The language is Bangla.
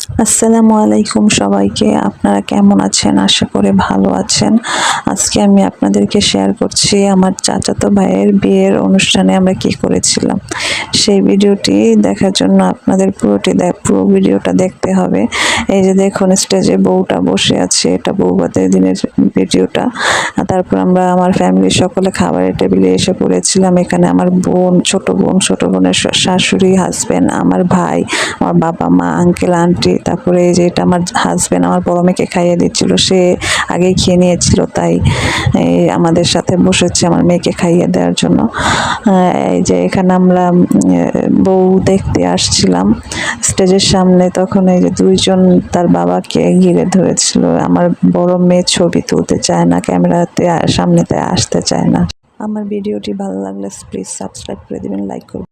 আসসালামু আলাইকুম সবাইকে। আপনারা কেমন আছেন? আশা করি ভালো আছেন। আজকে আমি আপনাদেরকে শেয়ার করছি আমার চাচাতো ভাইয়ের বিয়ের অনুষ্ঠানে আমরা কি করেছিলাম। সেই ভিডিওটি দেখার জন্য আপনাদের পুরো ভিডিওটা দেখতে হবে। এই যে দেখুন, স্টেজে বউটা বসে আছে, এটা বউভাতের দিনের ভিডিওটা। তারপর আমরা আমার ফ্যামিলির সকলে খাবারের টেবিলে এসে পড়েছিলাম। এখানে আমার বোন, ছোট বোনের শাশুড়ি, হাজবেন্ড, আমার ভাই, আমার বাবা মা, আঙ্কেল আন্টি, তারপরে এই যে এটা আমার হাজবেন্ড আমার বড় মেয়েকে খাইয়ে দিচ্ছিল, সে আগেই খেয়ে নিয়েছিল, তাই আমাদের সাথে বসেছে আমার মেয়েকে খাইয়ে দেওয়ার জন্য। এই যে এখানে আমরা বউ দেখতে আসছিলাম স্টেজের সামনে, তখন এই যে দুইজন তার বাবাকে ঘিরে ধরেছিল। আমার বড় মেয়ে ছবি তুলতে চায় না, ক্যামেরাতে সামনেতে আসতে চায় না। আমার ভিডিওটি ভালো লাগলে প্লিজ সাবস্ক্রাইব করে দিবেন, লাইক করবেন।